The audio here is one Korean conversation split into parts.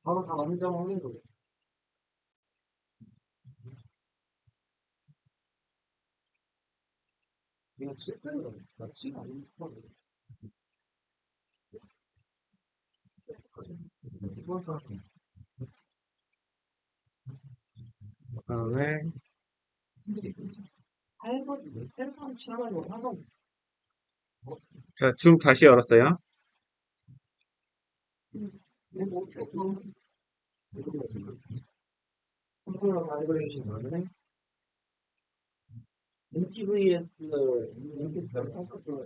바로 다 남겨먹는 거. 이거 칠거리가 맞지가 않는 거. 이번 사람. 그다음에 8번, 8번 치아가지고 하던. 자, 줌 다시 열었어요. 컴퓨터 바이브레이션 거는 NTVS 인기 별 컴퓨터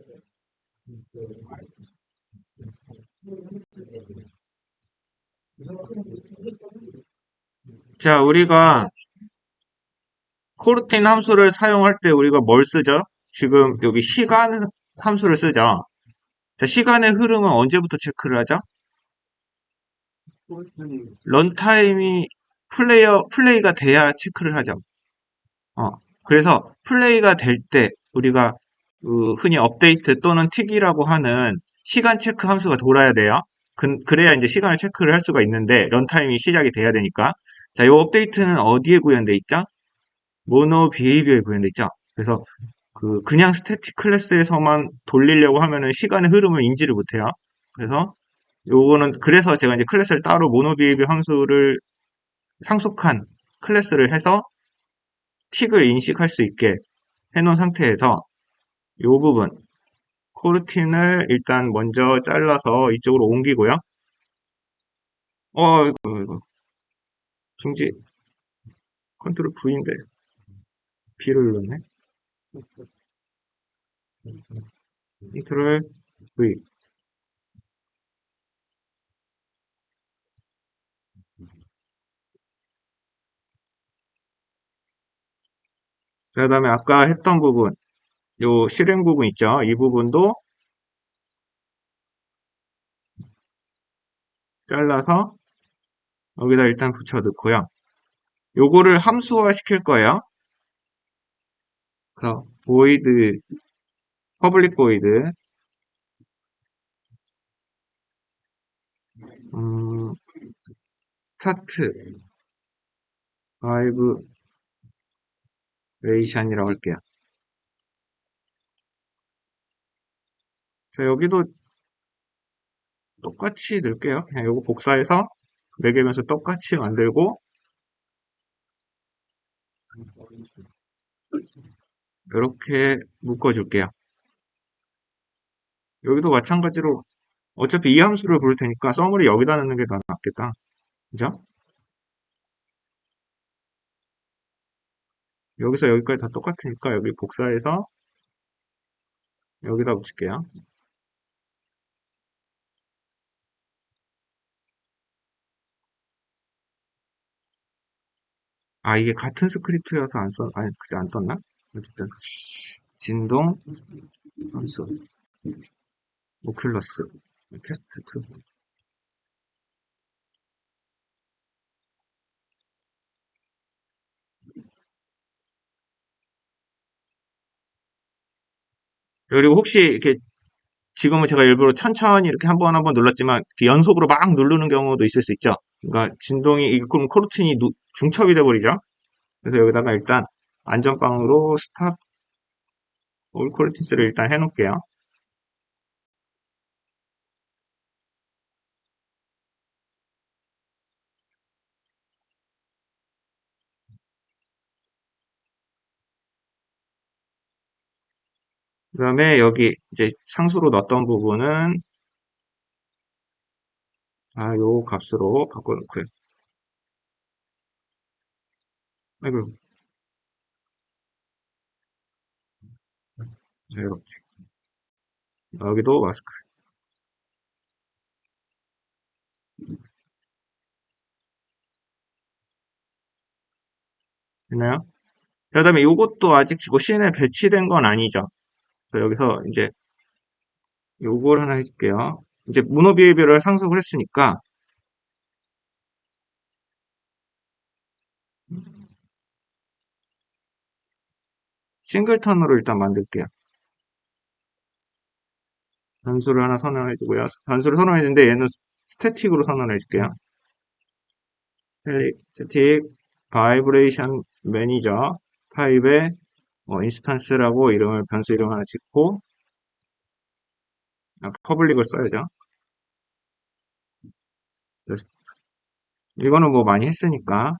자, 우리가 코르틴 함수를 사용할 때 우리가 뭘 쓰죠? 지금 여기 시간 함수를 쓰죠. 자, 시간의 흐름은 언제부터 체크를 하죠? 런타임이 플레이가 돼야 체크를 하죠. 그래서 플레이가 될 때 우리가 흔히 업데이트 또는 틱이라고 하는 시간 체크 함수가 돌아야 돼요. 그래야 이제 시간을 체크를 할 수가 있는데 런타임이 시작이 돼야 되니까. 자, 이 업데이트는 어디에 구현돼 있죠? 모노 비헤이비어에 구현돼 있죠. 그래서 그냥 스태틱 클래스에서만 돌리려고 하면은 시간의 흐름을 인지를 못해요. 그래서 요거는 그래서 제가 이제 클래스를 따로 모노 비헤이비어 함수를 상속한 클래스를 해서 틱을 인식할 수 있게 해놓은 상태에서 이 부분 코르틴을 일단 먼저 잘라서 이쪽으로 옮기고요. 이거 중지 컨트롤 V인데 B를 눌렀네. 컨트롤 V. 그 다음에 아까 했던 부분, 요 실행 부분 있죠? 이 부분도 잘라서 여기다 일단 붙여 넣고요. 요거를 함수화 시킬 거예요. 그래서 void public void start vibration이라고 할게요. 자, 여기도 똑같이 넣을게요. 그냥 요거 복사해서 매개면서 똑같이 만들고 이렇게 묶어줄게요. 여기도 마찬가지로 어차피 이 함수를 부를 테니까 써머리 여기다 넣는 게 더 낫겠다. 그죠? 여기서 여기까지 다 똑같으니까 여기 복사해서 여기다 붙일게요. 아, 이게 같은 스크립트여서 아니, 그게 안 떴나? 어쨌든, 진동, 함수, 오큘러스, 캐스트 2. 그리고 혹시 이렇게 지금은 제가 일부러 천천히 이렇게 한 번 한 번 눌렀지만 이렇게 연속으로 막 누르는 경우도 있을 수 있죠. 그러니까 진동이 그럼 코르틴이 중첩이 돼버리죠. 그래서 여기다가 일단 안전빵으로 스탑 올 퀄리티스를 일단 해놓을게요. 그 다음에 여기 이제 상수로 넣었던 부분은 요 값으로 바꿔놓고요. 아이고, 자, 이렇게. 여기도 마스크. 됐나요? 그 다음에 요것도 아직 씬에 배치된 건 아니죠. 그래서 여기서 이제 요걸 하나 해줄게요. 이제 문어 비헤비어를 상속을 했으니까 싱글턴으로 일단 만들게요. 변수를 하나 선언해주고요. 변수를 선언해주는데 얘는 스태틱으로 선언해줄게요. static vibration manager 타입의 인스턴스라고 이름을 변수 이름 하나 짓고 퍼블릭을 써야죠. 이거는 뭐 많이 했으니까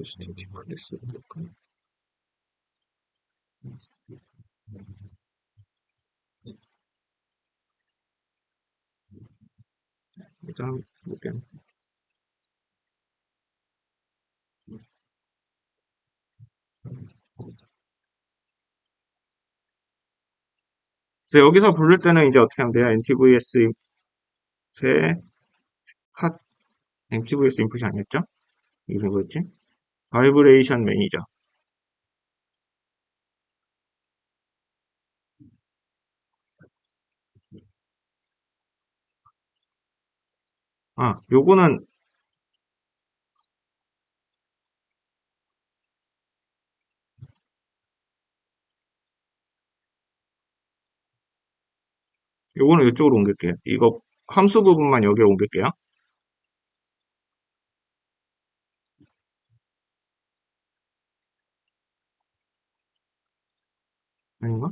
static 클래스 일단 볼게요. 그래서 여기서 부를 때는 이제 어떻게 하면 돼요? NTVS 제 컷 NTVS 인풋이 아니었죠? 이게 뭐였지? 바이브레이션 매니저. 요거는 이쪽으로 옮길게요. 이거 함수 부분만 여기로 옮길게요. 아닌가?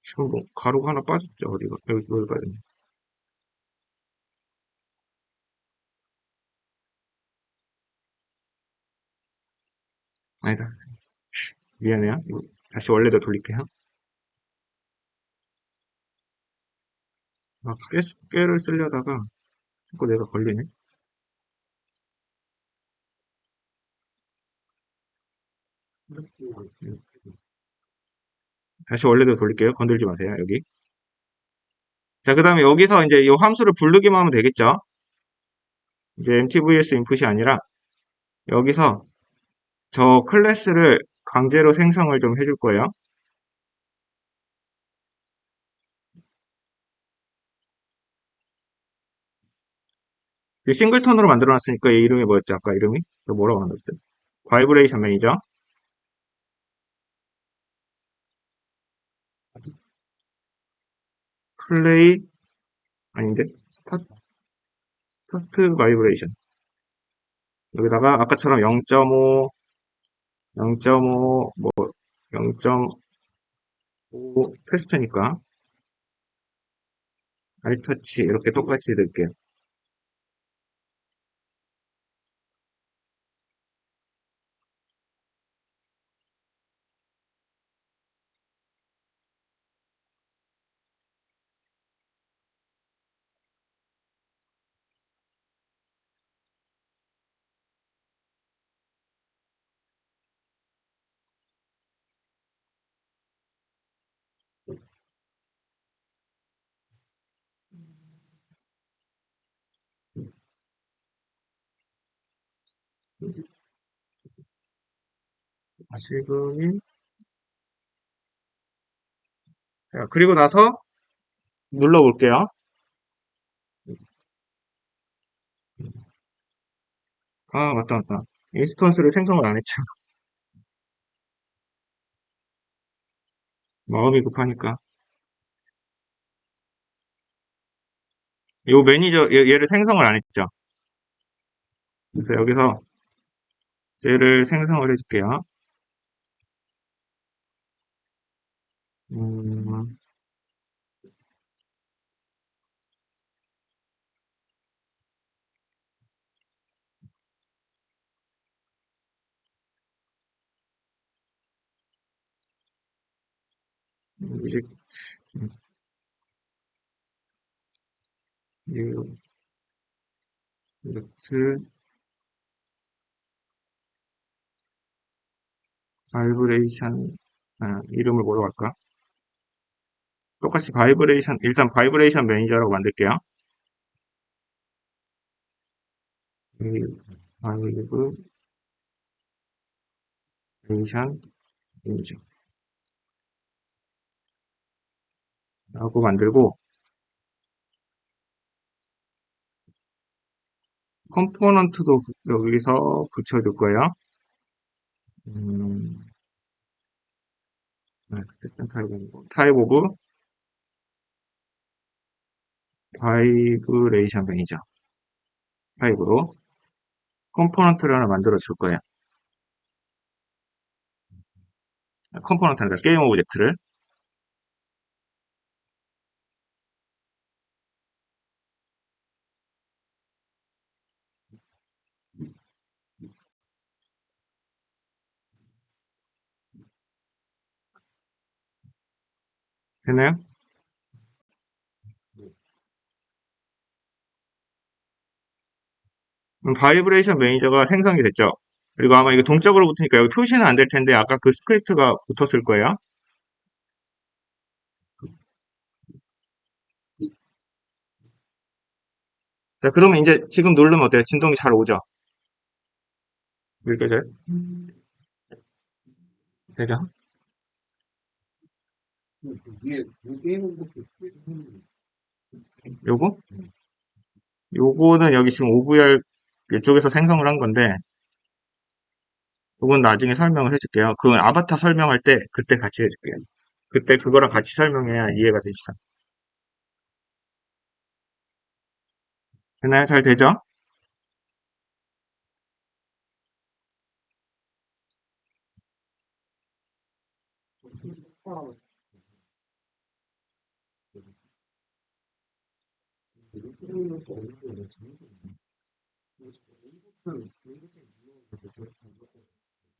지금 뭐 가루가 하나 빠졌죠. 어디가? 여기 가야 되네. 아니다. 미안해요. 이거 다시 원래대로 돌릴게요. 깨를 쓰려다가 자꾸 내가 걸리네. 다시 원래대로 돌릴게요. 건들지 마세요. 여기. 자, 그 다음에 여기서 이제 이 함수를 부르기만 하면 되겠죠. 이제 MTVS 인풋이 아니라 여기서 저 클래스를 강제로 생성을 좀 해줄 거예요. 지금 싱글턴으로 만들어 놨으니까 얘 이름이 뭐였지? 아까 이름이? 저 뭐라고 만들었지? 바이브레이션 매니저. 플레이, 아닌데? 스타트 바이브레이션. 여기다가 아까처럼 0.5, 0.5, 뭐, 0.5 테스트니까 알터치 이렇게 똑같이 넣을게요. 지금이, 자, 그리고 나서 눌러볼게요. 아, 맞다, 맞다. 인스턴스를 생성을 안 했죠. 마음이 급하니까. 요 매니저, 얘를 생성을 안 했죠. 그래서 여기서 얘를 생성을 해줄게요. 음, 이제, 이렇트, 바이브레이션 이름을 뭐로 할까? 똑같이 바이브레이션, 일단 바이브레이션 매니저라고 만들게요. 바이브레이션 매니저라고 만들고, 컴포넌트도 여기서 붙여줄 거예요. 음, 타입 오브 바이브레이션 매니저 타입으로 컴포넌트를 하나 만들어 줄 거예요. 컴포넌트 아니라 게임 오브젝트를. 되나요? 바이브레이션 매니저가 생성이 됐죠. 그리고 아마 이게 동적으로 붙으니까 여기 표시는 안 될 텐데 아까 그 스크립트가 붙었을 거예요. 자, 그러면 이제 지금 누르면 어때요? 진동이 잘 오죠? 여기까지 되죠? 요거? 요거는 여기 지금 OVR 이쪽에서 생성을 한 건데 그건 나중에 설명을 해줄게요. 그건 아바타 설명할 때 그때 같이 해줄게요. 그때 그거랑 같이 설명해야 이해가 되시죠. 되나요? 잘 되죠?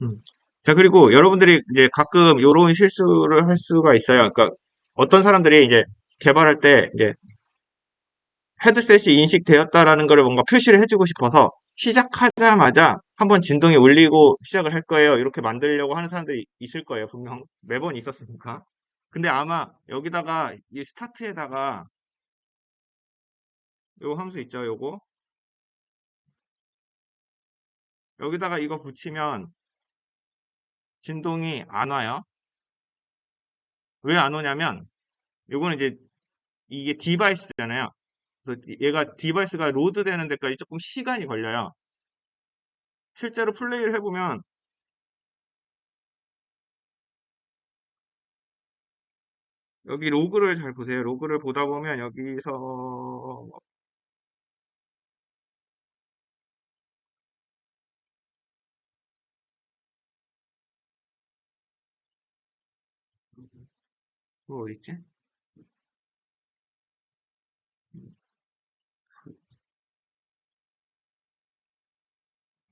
음. 자, 그리고 여러분들이 이제 가끔 이런 실수를 할 수가 있어요. 그러니까 어떤 사람들이 이제 개발할 때 이제 헤드셋이 인식되었다라는 걸 뭔가 표시를 해주고 싶어서 시작하자마자 한번 진동이 울리고 시작을 할 거예요. 이렇게 만들려고 하는 사람들이 있을 거예요. 분명 매번 있었으니까. 근데 아마 여기다가 이 스타트에다가 요 함수 있죠, 요거. 여기다가 이거 붙이면 진동이 안 와요. 왜 안 오냐면 요거는 이제 이게 디바이스잖아요. 그래서 얘가 디바이스가 로드 되는 데까지 조금 시간이 걸려요. 실제로 플레이를 해보면 여기 로그를 잘 보세요. 로그를 보다 보면 여기서 뭐 어딨지?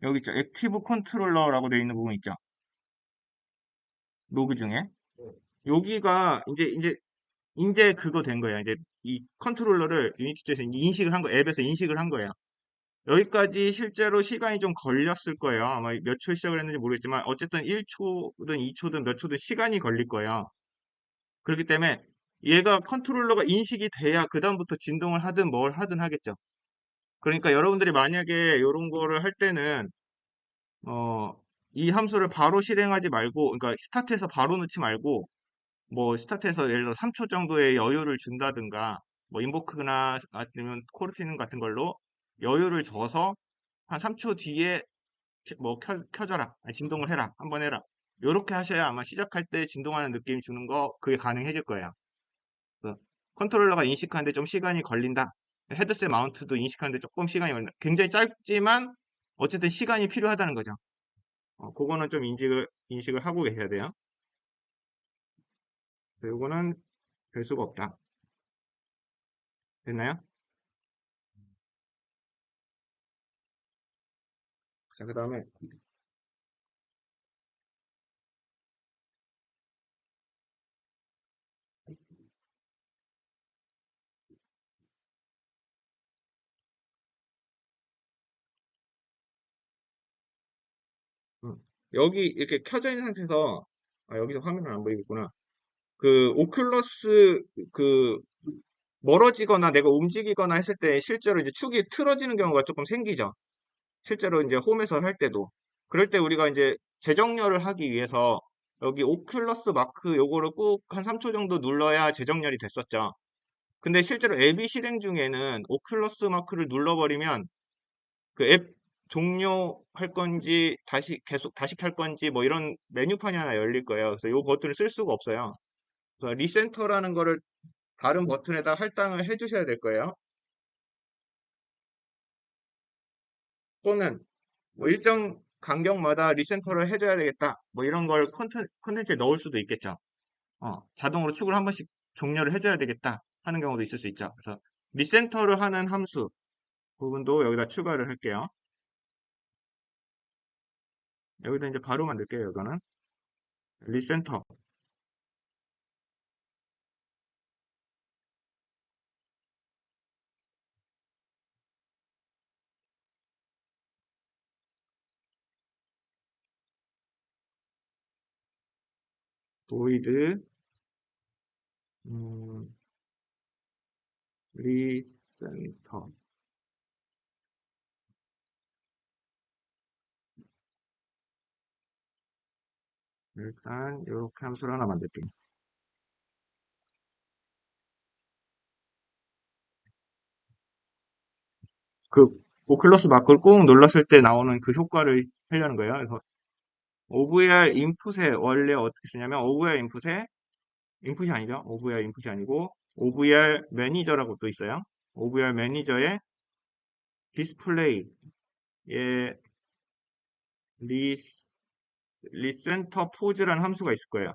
여기 있죠. 액티브 컨트롤러라고 되어 있는 부분 있죠. 로그 중에. 여기가 이제 그거 된 거예요. 이제 이 컨트롤러를 유니티에서 인식을 한 거, 앱에서 인식을 한 거예요. 여기까지 실제로 시간이 좀 걸렸을 거예요. 아마 몇 초에 시작을 했는지 모르겠지만 어쨌든 1초든 2초든 몇 초든 시간이 걸릴 거예요. 그렇기 때문에 얘가 컨트롤러가 인식이 돼야 그다음부터 진동을 하든 뭘 하든 하겠죠. 그러니까 여러분들이 만약에 이런 거를 할 때는 어, 이 함수를 바로 실행하지 말고, 그러니까 스타트에서 바로 넣지 말고, 뭐 스타트에서 예를 들어 3초 정도의 여유를 준다든가, 뭐 인보크나 아니면 코르티는 같은 걸로 여유를 줘서 한 3초 뒤에 뭐 켜져라, 아니, 진동을 해라, 한번 해라. 요렇게 하셔야 아마 시작할 때 진동하는 느낌 주는 거 그게 가능해질 거예요. 그래서 컨트롤러가 인식하는데 좀 시간이 걸린다. 헤드셋 마운트도 인식하는데 조금 시간이 걸린다. 굉장히 짧지만 어쨌든 시간이 필요하다는 거죠. 그거는 좀 인식을 하고 계셔야 돼요. 요거는 될 수가 없다. 됐나요? 자, 그 다음에, 음, 여기 이렇게 켜져 있는 상태에서 여기서 화면은 안 보이겠구나. 그 오큘러스 그 멀어지거나 내가 움직이거나 했을 때 실제로 이제 축이 틀어지는 경우가 조금 생기죠. 실제로 이제 홈에서 할 때도. 그럴 때 우리가 이제 재정렬을 하기 위해서 여기 오큘러스 마크 요거를 꾹 한 3초 정도 눌러야 재정렬이 됐었죠. 근데 실제로 앱이 실행 중에는 오큘러스 마크를 눌러버리면 그 앱 종료할 건지 다시 계속 다시 켤 건지 뭐 이런 메뉴판이 하나 열릴 거예요. 그래서 요 버튼을 쓸 수가 없어요. 그래서 리센터라는 거를 다른 버튼에다 할당을 해 주셔야 될 거예요. 또는 뭐 일정 간격마다 리센터를 해줘야 되겠다. 뭐 이런 걸 컨텐츠에 넣을 수도 있겠죠. 자동으로 축을 한 번씩 종료를 해줘야 되겠다 하는 경우도 있을 수 있죠. 그래서 리센터를 하는 함수 부분도 여기다 추가를 할게요. 여기다 이제 바로 만들게요. 이거는 리센터 void 음, 리센터 일단 이렇게 함수를 하나 만들게요. 그 오클러스 마크를 꾹 눌렀을 때 나오는 그 효과를 하려는 거예요. 그래서 OVR 인풋에 원래 어떻게 쓰냐면 OVR 인풋에 인풋이 아니죠. OVR 인풋이 아니고 OVR 매니저라고 또 있어요. OVR 매니저에 디스플레이에 리, 리센터 포즈라는 함수가 있을 거예요.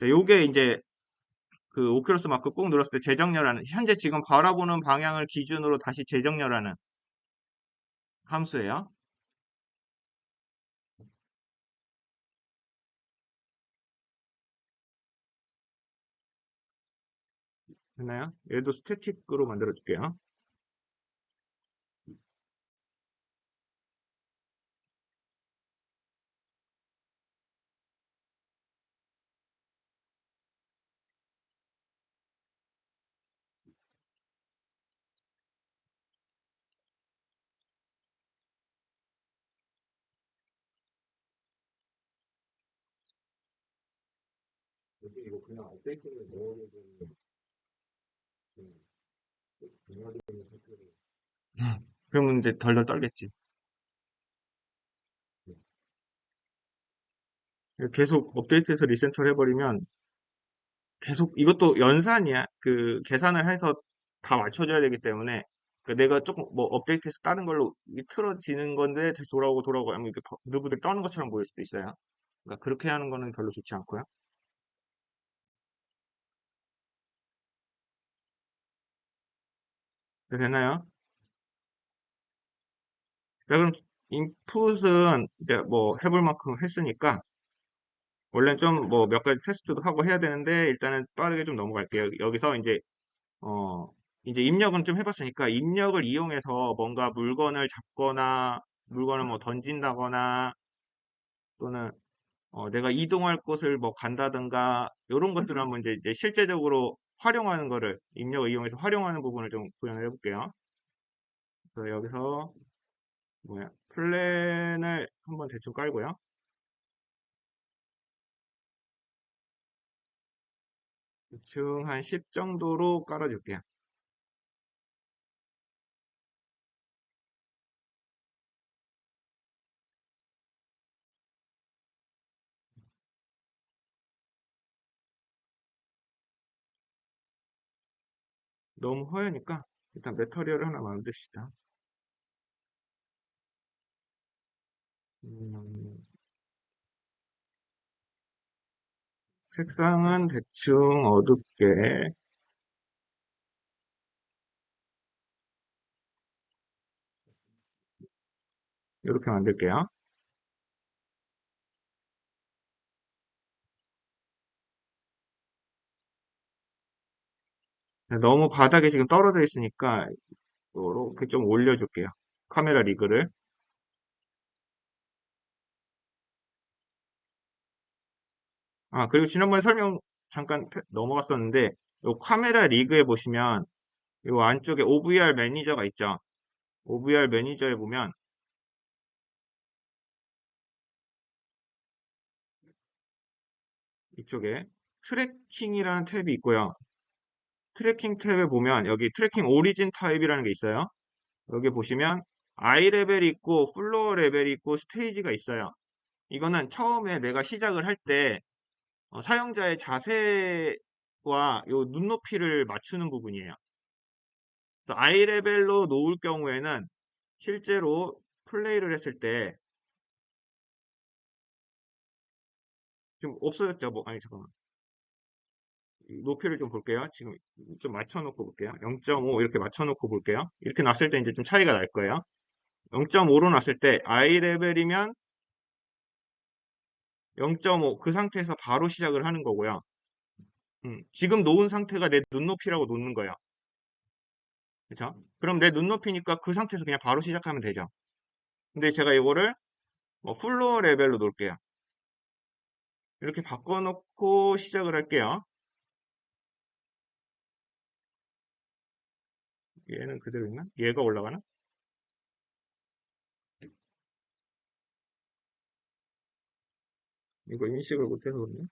자, 요게 이제 그 오큘러스 마크 꾹 눌렀을 때 재정렬하는 현재 지금 바라보는 방향을 기준으로 다시 재정렬하는 함수예요. 됐나요? 얘도 스태틱으로 만들어 줄게요. 이거 그냥 업데이트를 넣어야 되는 그러면 이제 덜덜 떨겠지. 계속 업데이트해서 리센터를 해버리면 계속 이것도 연산이야. 그 계산을 해서 다 맞춰줘야 되기 때문에 그 내가 조금 뭐 업데이트해서 다른 걸로 이게 틀어지는 건데 다시 돌아오고 돌아오고 하면 이게 부들부들 떠는 것처럼 보일 수도 있어요. 그러니까 그렇게 하는 거는 별로 좋지 않고요. 네, 되나요? 자, 그럼 인풋은 이제 뭐 해볼 만큼 했으니까 원래는 좀 뭐 몇 가지 테스트도 하고 해야 되는데 일단은 빠르게 좀 넘어갈게요. 여기서 어, 이제 입력은 좀 해봤으니까 입력을 이용해서 뭔가 물건을 잡거나 물건을 뭐 던진다거나 또는 내가 이동할 곳을 뭐 간다든가 이런 것들을 한번 이제 실제적으로 활용하는 거를 입력을 이용해서 활용하는 부분을 좀 구현을 해볼게요. 그래서 여기서 뭐야 플랜을 한번 대충 깔고요. 대충 한 10 정도로 깔아줄게요. 너무 허하니까 일단 메터리얼을 하나 만듭시다. 음, 색상은 대충 어둡게 이렇게 만들게요. 너무 바닥에 지금 떨어져 있으니까 이렇게 좀 올려줄게요. 카메라 리그를. 그리고 지난번에 설명 잠깐 넘어갔었는데, 요 카메라 리그에 보시면, 요 안쪽에 OVR 매니저가 있죠. OVR 매니저에 보면, 이쪽에 트래킹이라는 탭이 있고요. 트래킹 탭에 보면, 여기 트래킹 오리진 타입이라는 게 있어요. 여기 보시면, 아이 레벨이 있고, 플로어 레벨이 있고, 스테이지가 있어요. 이거는 처음에 내가 시작을 할 때, 사용자의 자세와 요 눈높이를 맞추는 부분이에요. 그래서 아이 레벨로 놓을 경우에는 실제로 플레이를 했을 때 지금 없어졌죠? 뭐, 아니 잠깐만. 이 높이를 좀 볼게요. 지금 좀 맞춰놓고 볼게요. 0.5 이렇게 맞춰놓고 볼게요. 이렇게 놨을 때 이제 좀 차이가 날 거예요. 0.5로 놨을 때 아이 레벨이면 0.5 그 상태에서 바로 시작을 하는 거고요. 지금 놓은 상태가 내 눈높이라고 놓는 거예요. 그렇죠? 그럼 내 눈높이니까 그 상태에서 그냥 바로 시작하면 되죠. 근데 제가 이거를 뭐 플로어 레벨로 놓을게요. 이렇게 바꿔놓고 시작을 할게요. 얘는 그대로 있나? 얘가 올라가나? 이거 인식을 못해서 그러네.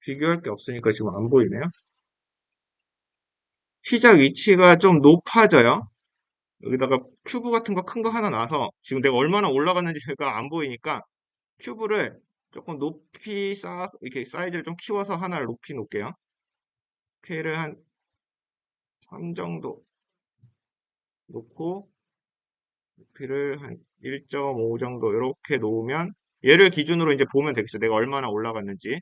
비교할 게 없으니까 지금 안 보이네요. 시작 위치가 좀 높아져요. 여기다가 큐브 같은 거 큰 거 하나 놔서 지금 내가 얼마나 올라갔는지 제가 안 보이니까 큐브를 조금 높이 쌓아서 이렇게 사이즈를 좀 키워서 하나를 높이 놓을게요. 스케일을 한 3 정도 놓고 높이를 한 1.5 정도 이렇게 놓으면 얘를 기준으로 이제 보면 되겠죠. 내가 얼마나 올라갔는지.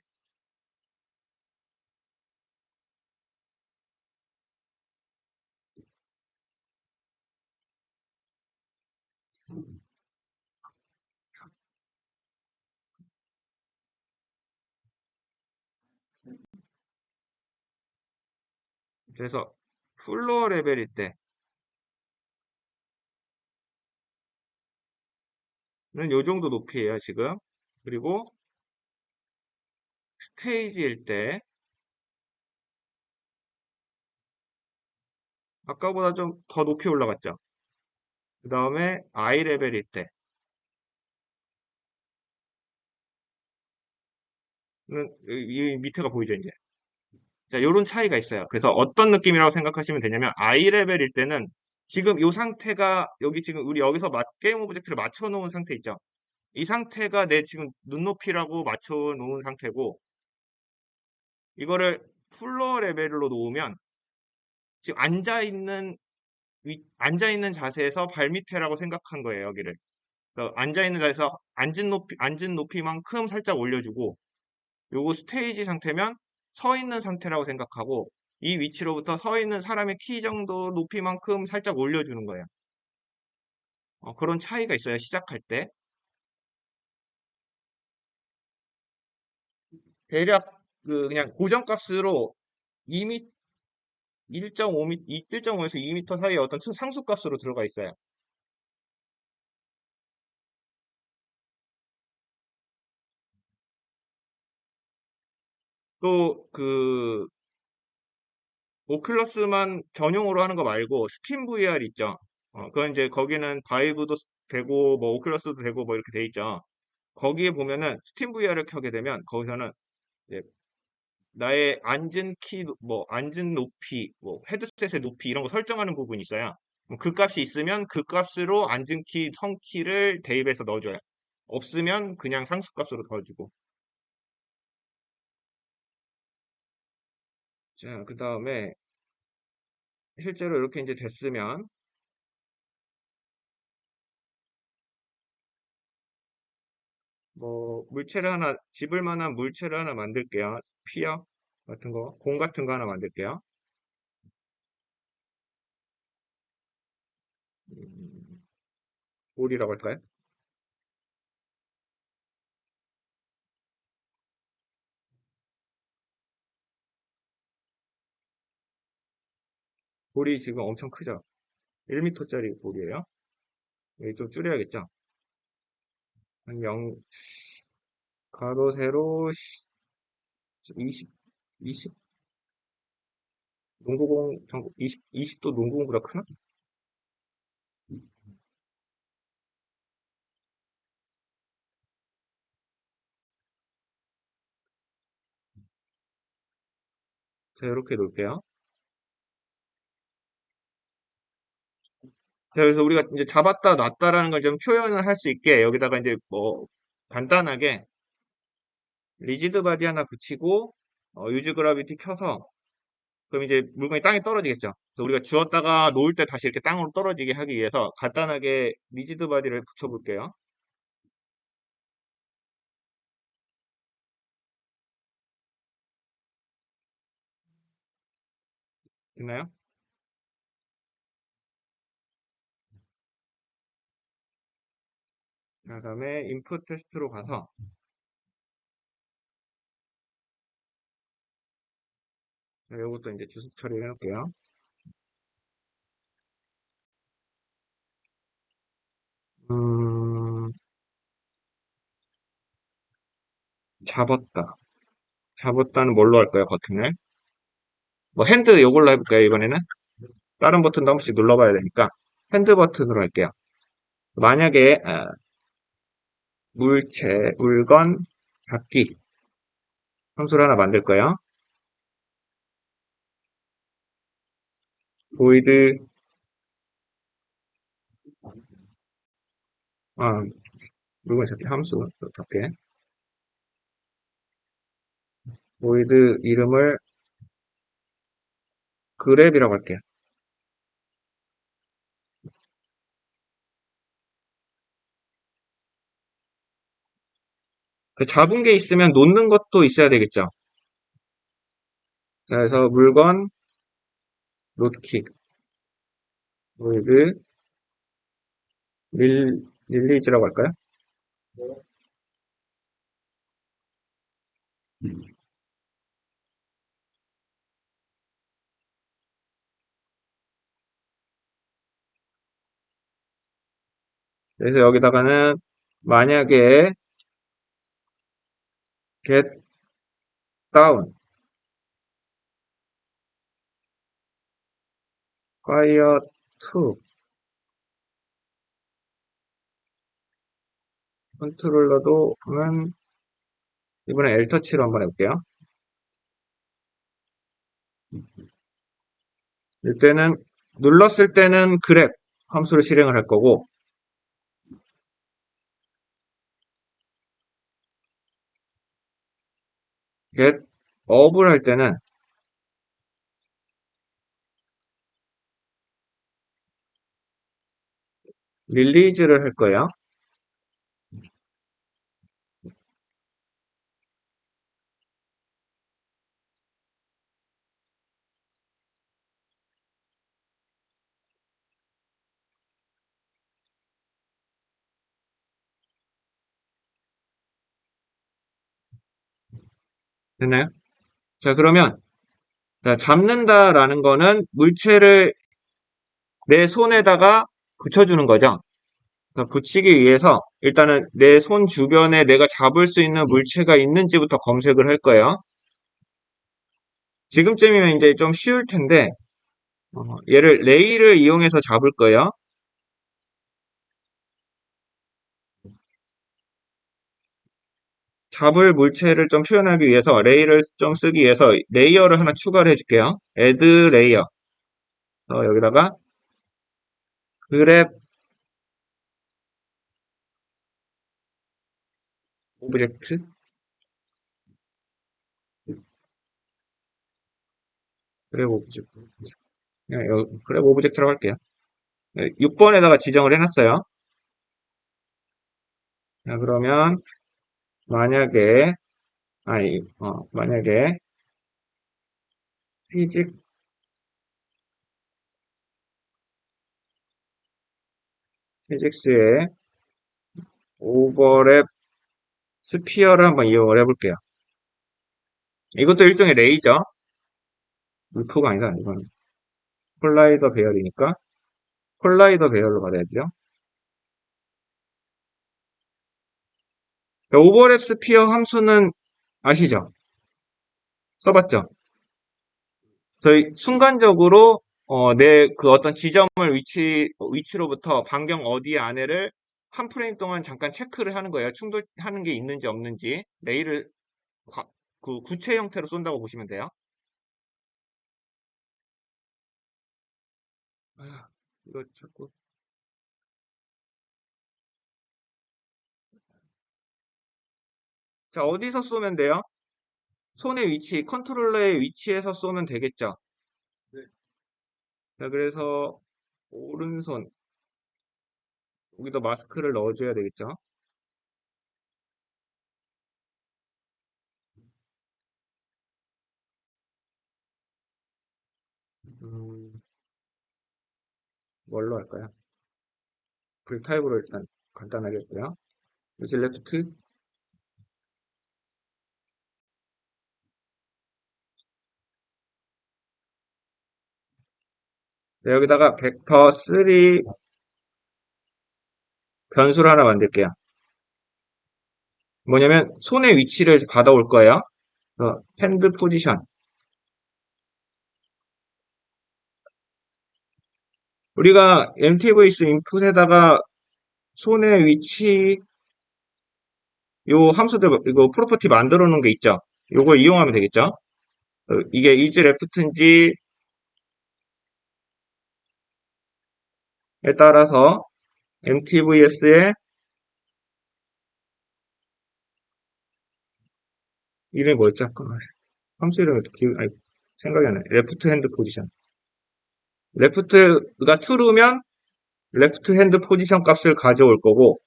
그래서 플로어 레벨일 때는 요 정도 높이에요, 지금. 그리고 스테이지일 때 아까보다 좀 더 높이 올라갔죠. 그 다음에 아이 레벨일 때는 이 밑에가 보이죠, 이제. 자, 요런 차이가 있어요. 그래서 어떤 느낌이라고 생각하시면 되냐면 아이 레벨일 때는 지금 요 상태가 여기 지금 우리 여기서 게임 오브젝트를 맞춰 놓은 상태 있죠. 이 상태가 내 지금 눈높이라고 맞춰 놓은 상태고 이거를 플로어 레벨로 놓으면 지금 앉아 있는 자세에서 발 밑에라고 생각한 거예요, 여기를. 앉아 있는 자세에서 앉은 높이만큼 살짝 올려주고 요거 스테이지 상태면 서 있는 상태라고 생각하고 이 위치로부터 서 있는 사람의 키 정도 높이만큼 살짝 올려주는 거예요. 그런 차이가 있어요, 시작할 때. 대략 그냥 고정값으로 2m, 1.5m, 1.5에서 2m 사이에 어떤 상수값으로 들어가 있어요. 또 오큘러스만 전용으로 하는 거 말고 스팀 VR 있죠. 그건 이제 거기는 바이브도 되고 뭐 오큘러스도 되고 뭐 이렇게 돼 있죠. 거기에 보면은 스팀 VR을 켜게 되면 거기서는 이제 나의 앉은 키, 뭐 앉은 높이, 뭐 헤드셋의 높이 이런 거 설정하는 부분이 있어요. 그 값이 있으면 그 값으로 앉은 키, 성 키를 대입해서 넣어줘요. 없으면 그냥 상수값으로 넣어주고. 자, 그 다음에 실제로 이렇게 이제 됐으면 뭐 물체를 하나, 집을 만한 물체를 하나 만들게요. 피어 같은 거, 공 같은 거 하나 만들게요. 음, 볼이라고 할까요? 볼이 지금 엄청 크죠? 1m짜리 볼이에요. 여기 좀 줄여야겠죠? 한 0, 가로, 세로, 20, 20, 농구공, 20도 농구공보다 크나? 자, 이렇게 놓을게요. 자, 그래서 우리가 이제 잡았다 놨다라는 걸 좀 표현을 할 수 있게 여기다가 이제 뭐 간단하게 리지드 바디 하나 붙이고 유즈 그라비티 켜서 그럼 이제 물건이 땅에 떨어지겠죠. 그래서 우리가 주었다가 놓을 때 다시 이렇게 땅으로 떨어지게 하기 위해서 간단하게 리지드 바디를 붙여볼게요. 됐나요? 그 다음에 인풋 테스트로 가서 이것도 이제 주석 처리를 해놓을게요. 음, 잡았다. 잡았다는 뭘로 할까요, 버튼을? 뭐 핸드 이걸로 해볼까요, 이번에는? 다른 버튼도 한 번씩 눌러봐야 되니까 핸드 버튼으로 할게요. 만약에 물건 잡기 함수를 하나 만들 거예요. void 아, 물건 잡기 함수 어떻게 void 이름을 그랩이라고 할게요. 그 잡은 게 있으면 놓는 것도 있어야 되겠죠. 자, 그래서 물건 놓기 void 릴리즈라고 할까요? 그래서 여기다가는 만약에 get down fire to 컨트롤러도 하면 이번에 L터치로 한번 해볼게요. 이때는 눌렀을 때는 그랩 함수를 실행을 할 거고 get up을 할 때는 릴리즈를 할 거예요. 됐나요? 자, 그러면 자, 잡는다라는 거는 물체를 내 손에다가 붙여주는 거죠. 붙이기 위해서 일단은 내 손 주변에 내가 잡을 수 있는 물체가 있는지부터 검색을 할 거예요. 지금쯤이면 이제 좀 쉬울 텐데 얘를 레이를 이용해서 잡을 거예요. 잡을 물체를 좀 표현하기 위해서 레이를 좀 쓰기 위해서 레이어를 하나 추가를 해줄게요. add 레이어. 여기다가 그랩 오브젝트 그랩 오브젝트 그냥 그랩 오브젝트라고 할게요. 6번에다가 지정을 해놨어요. 자, 그러면 만약에 만약에 피직 피직스의 오버랩 스피어를 한번 이용을 해볼게요. 이것도 일종의 레이죠. 울프가 아니다 이건. 콜라이더 배열이니까 콜라이더 배열로 받아야죠. 자, 오버랩 스피어 함수는 아시죠? 써봤죠? 저희 순간적으로 내 그 어떤 지점을 위치로부터 반경 어디 안에를 한 프레임 동안 잠깐 체크를 하는 거예요. 충돌하는 게 있는지 없는지 레일을 그 구체 형태로 쏜다고 보시면 돼요. 아, 이거 자꾸 자 어디서 쏘면 돼요? 손의 위치, 컨트롤러의 위치에서 쏘면 되겠죠. 네. 자 그래서 오른손 여기다 마스크를 넣어줘야 되겠죠. 음, 뭘로 할까요? 불 타입으로 일단 간단하게 했고요. 이제 레프트 네, 여기다가 벡터 3 변수를 하나 만들게요. 뭐냐면 손의 위치를 받아올 거예요. 핸드 포지션. 우리가 MTVS 인풋에다가 손의 위치 요 함수들 이거 프로퍼티 만들어 놓은 게 있죠. 요걸 이용하면 되겠죠. 이게 이지 레프트인지에 따라서 MTVS의 이름이 뭐였죠? 함수 이름이 아니, 생각이 안 나요. 레프트 핸드 포지션. 레프트가 true면 레프트 핸드 포지션 값을 가져올 거고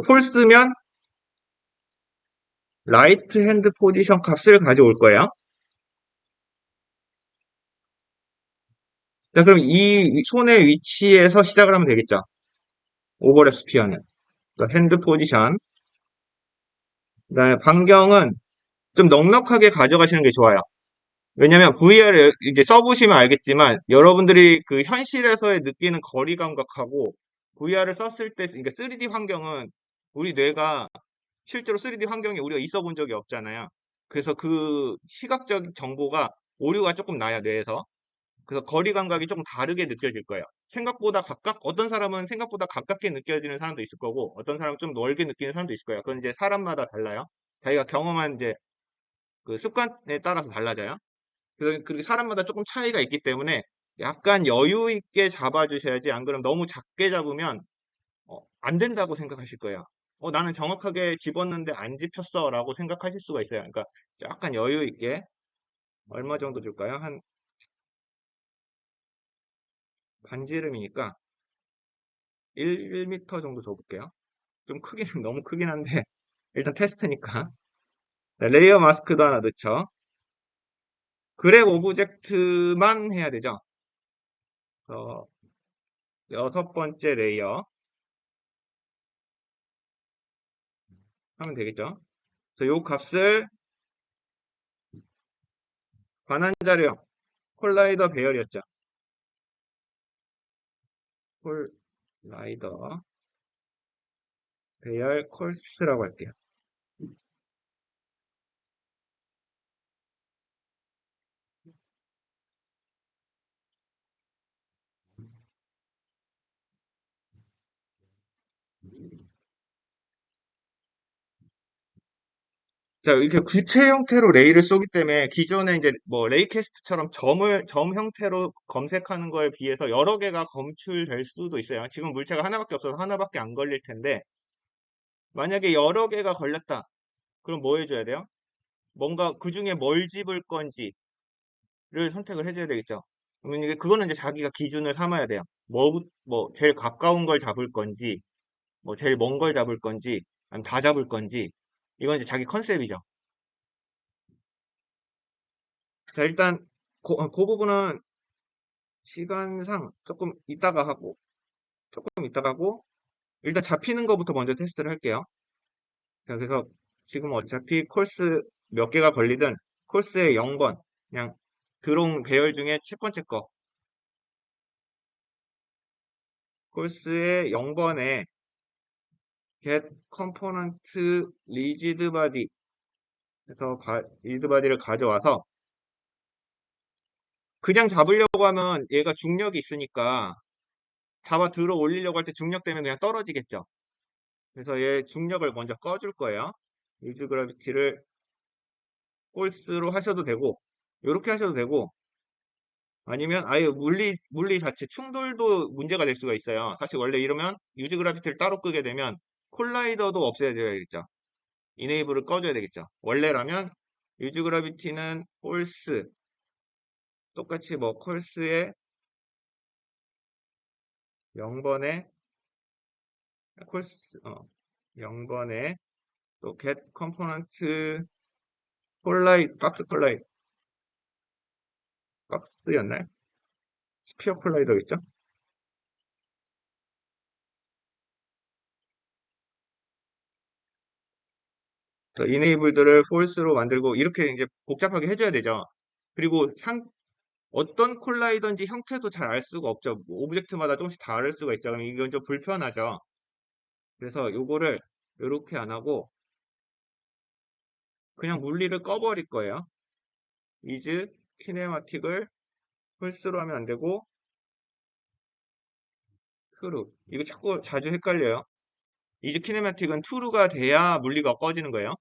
false면 라이트 핸드 포지션 값을 가져올 거예요. 자, 그럼 이 손의 위치에서 시작을 하면 되겠죠. 오버랩 스피어는. 그러니까 핸드 포지션. 그다음에 반경은 좀 넉넉하게 가져가시는 게 좋아요. 왜냐면 VR을 이제 써보시면 알겠지만 여러분들이 그 현실에서의 느끼는 거리 감각하고 VR을 썼을 때, 그러니까 3D 환경은 우리 뇌가 실제로 3D 환경에 우리가 있어 본 적이 없잖아요. 그래서 그 시각적 정보가 오류가 조금 나요, 뇌에서. 그래서 거리 감각이 조금 다르게 느껴질 거예요. 어떤 사람은 생각보다 가깝게 느껴지는 사람도 있을 거고, 어떤 사람은 좀 멀게 느끼는 사람도 있을 거예요. 그건 이제 사람마다 달라요. 자기가 경험한 이제 그 습관에 따라서 달라져요. 그래서 그렇게 사람마다 조금 차이가 있기 때문에 약간 여유 있게 잡아주셔야지, 안 그러면 너무 작게 잡으면 안 된다고 생각하실 거예요. 나는 정확하게 집었는데 안 집혔어 라고 생각하실 수가 있어요. 그러니까 약간 여유 있게 얼마 정도 줄까요? 한 반지름이니까 1m 정도 줘볼게요. 좀 크긴, 너무 크긴 한데, 일단 테스트니까. 네, 레이어 마스크도 하나 넣죠. 그랩 오브젝트만 해야 되죠. 어, 여섯 번째 레이어 하면 되겠죠. 그래서 요 값을 반환 자료, 콜라이더 배열이었죠. 콜라이더 배열 콜스라고 할게요. 자, 이렇게 구체 형태로 레이를 쏘기 때문에 기존에 이제 뭐 레이캐스트처럼 점 형태로 검색하는 거에 비해서 여러 개가 검출될 수도 있어요. 지금 물체가 하나밖에 없어서 하나밖에 안 걸릴 텐데, 만약에 여러 개가 걸렸다. 그럼 뭐 해줘야 돼요? 뭔가 그 중에 뭘 집을 건지를 선택을 해줘야 되겠죠. 그러면 그거는 이제 자기가 기준을 삼아야 돼요. 제일 가까운 걸 잡을 건지, 뭐 제일 먼 걸 잡을 건지, 아니면 다 잡을 건지. 이건 이제 자기 컨셉이죠. 자, 일단 그 부분은 시간상 조금 이따가 하고, 일단 잡히는 것부터 먼저 테스트를 할게요. 자, 그래서 지금 어차피 콜스 몇 개가 걸리든 콜스의 0번 그냥 들어온 배열 중에 첫 번째 거. 콜스의 0번에 get component rigid body 해서 rigid body를 가져와서 그냥 잡으려고 하면 얘가 중력이 있으니까 잡아 들어 올리려고 할 때 중력 때문에 그냥 떨어지겠죠. 그래서 얘 중력을 먼저 꺼줄 거예요. 리즈 그라비티를 홀스로 하셔도 되고, 이렇게 하셔도 되고, 아니면 아예 물리 자체 충돌도 문제가 될 수가 있어요. 사실 원래 이러면 유즈 그라비티를 따로 끄게 되면 콜라이더도 없애야 되겠죠. 이네이블을 꺼줘야 되겠죠. 원래라면 유즈 그라비티는 홀스, 똑같이 뭐 콜스의 0번에 콜스, 0번에 또 get component 박스였나요? 스피어 콜라이더겠죠? 이네이블들을 폴스로 만들고 이렇게 이제 복잡하게 해줘야 되죠. 그리고 어떤 콜라이더인지 형태도 잘 알 수가 없죠. 뭐 오브젝트마다 조금씩 다를 수가 있죠. 그럼 이건 좀 불편하죠. 그래서 요거를 이렇게 안 하고 그냥 물리를 꺼버릴 거예요. 이즈 키네마틱을 폴스로 하면 안 되고 트루. 이거 자꾸 자주 헷갈려요. 이즈 키네마틱은 트루가 돼야 물리가 꺼지는 거예요.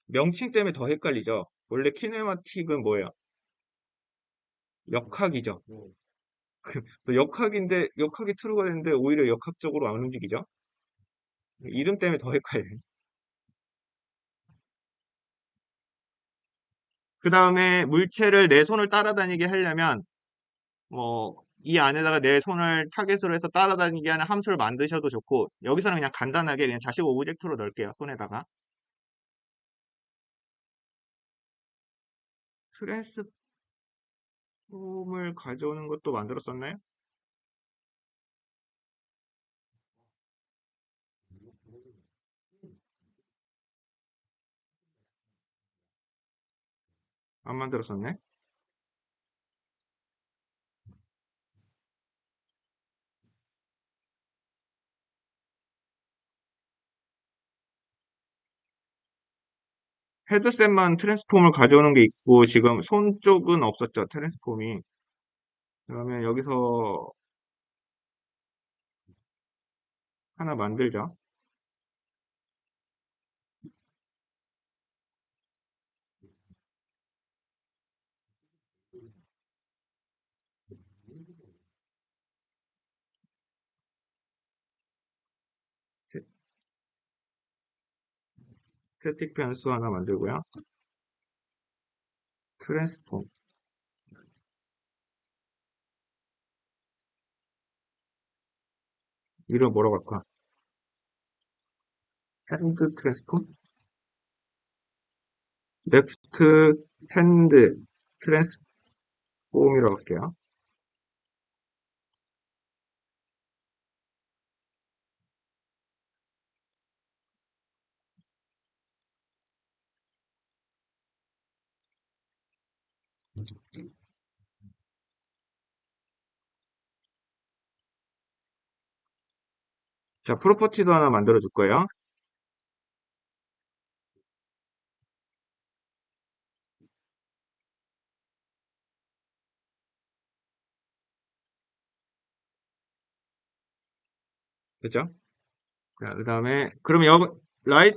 명칭 때문에 더 헷갈리죠. 원래 키네마틱은 뭐예요? 역학이죠. 또 역학인데 역학이 트루가 되는데 오히려 역학적으로 안 움직이죠. 이름 때문에 더 헷갈려요. 그 다음에 물체를 내 손을 따라다니게 하려면 이 안에다가 내 손을 타겟으로 해서 따라다니게 하는 함수를 만드셔도 좋고 여기서는 그냥 간단하게 그냥 자식 오브젝트로 넣을게요. 손에다가 트랜스폼을 가져오는 것도 만들었었나요? 안 만들었었네. 헤드셋만 트랜스폼을 가져오는 게 있고 지금 손 쪽은 없었죠. 트랜스폼이. 그러면 여기서 하나 만들죠. 스태틱 변수 하나 만들고요. 트랜스폼. 이름 뭐라고 할까? 핸드 트랜스폼? 레프트 핸드 트랜스폼이라고 할게요. 자, 프로퍼티도 하나 만들어 줄 거예요. 그죠? 자, 그 다음에, 그럼 여기,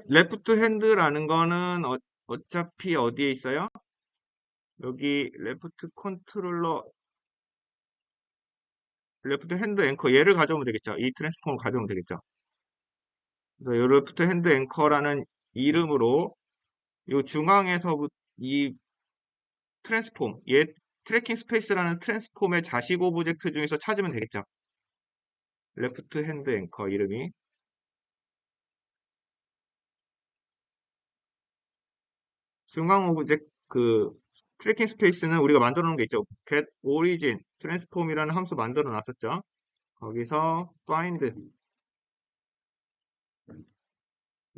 레프트 핸드라는 거는 어차피 어디에 있어요? 여기 레프트 컨트롤러, 레프트 핸드 앵커 얘를 가져오면 되겠죠. 이 트랜스폼을 가져오면 되겠죠. 그래서 이 레프트 핸드 앵커라는 이름으로 이 중앙에서 이 트랜스폼, 얘 트래킹 스페이스라는 트랜스폼의 자식 오브젝트 중에서 찾으면 되겠죠. 레프트 핸드 앵커 이름이. 중앙 오브젝트 그 트래킹 스페이스는 우리가 만들어 놓은 게 있죠. get origin transform이라는 함수 만들어 놨었죠. 거기서 find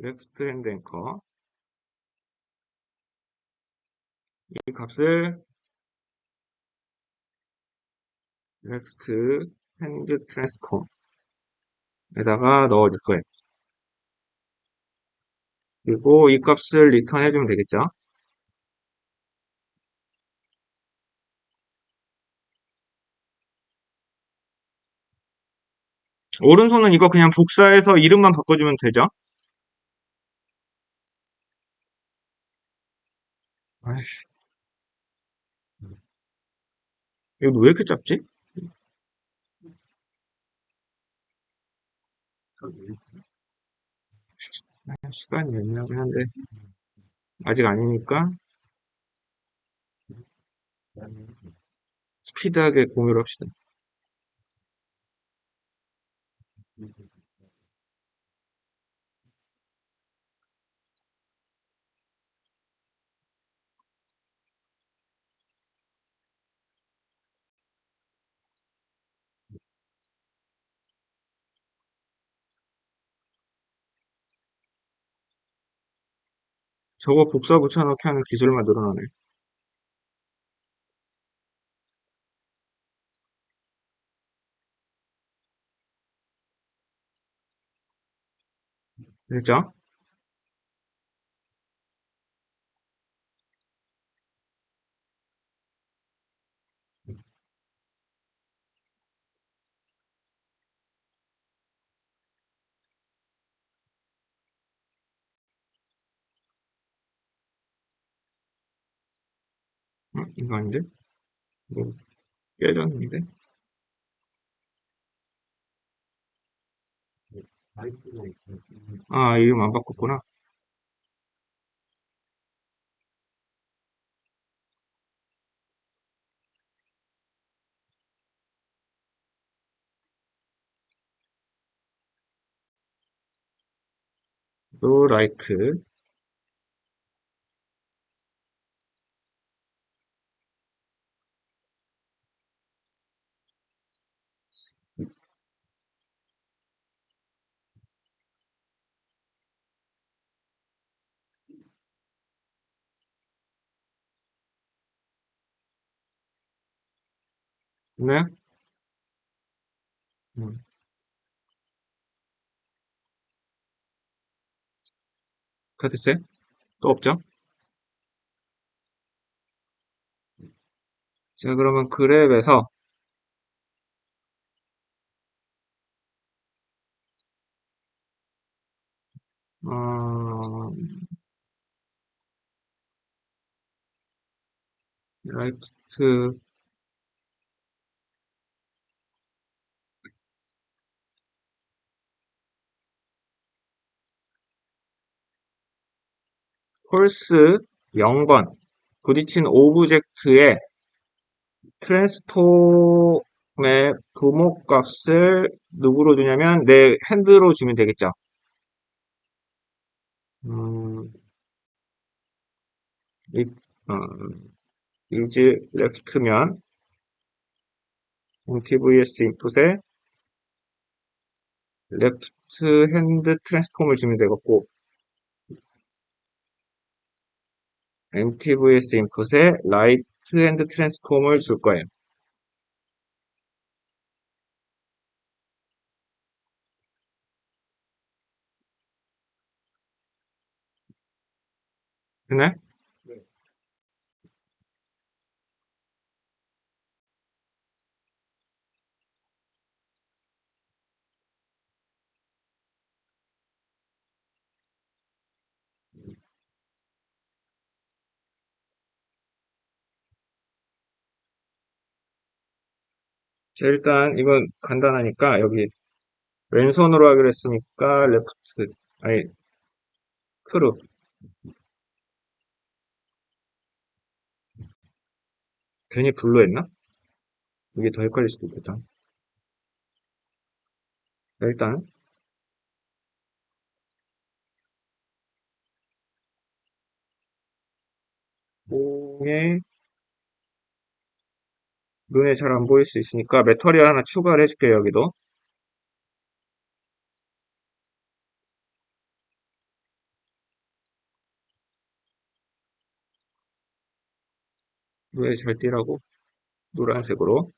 레프트 핸드 앵커 이 값을 레프트 핸드 트랜스폼에다가 넣어줄 거예요. 그리고 이 값을 리턴 해주면 되겠죠. 오른손은 이거 그냥 복사해서 이름만 바꿔주면 되죠. 아이씨, 이거 왜 이렇게 짧지? 시간이 애매하긴 한데 아직 아니니까 스피드하게 공유를 합시다. 저거 복사 붙여넣기 하는 기술만 늘어나네. 됐죠? 이거 아닌데? 이거 깨졌는데? 아, 이름 안 바꿨구나. 또 라이트. 네? 음, 카드셋? 또 없죠? 자, 그러면 그랩에서 어, 라이트 폴스 0번 부딪힌 오브젝트의 트랜스폼의 부모값을 누구로 주냐면 내 핸드로 주면 되겠죠. 음, 이, 어, is left면 MTVS 인풋에 left hand 트랜스폼을 주면 되겠고 MTVS 인풋에 right hand 트랜스폼을 줄 거예요. 네? 자, 일단 이건 간단하니까 여기 왼손으로 하기로 했으니까 레프트 아니 트루 괜히 블루 했나? 이게 더 헷갈릴 수도 있겠다. 자, 일단 공에 눈에 잘 안 보일 수 있으니까 메터리얼 하나 추가를 해줄게요. 여기도 눈에 잘 띄라고 노란색으로.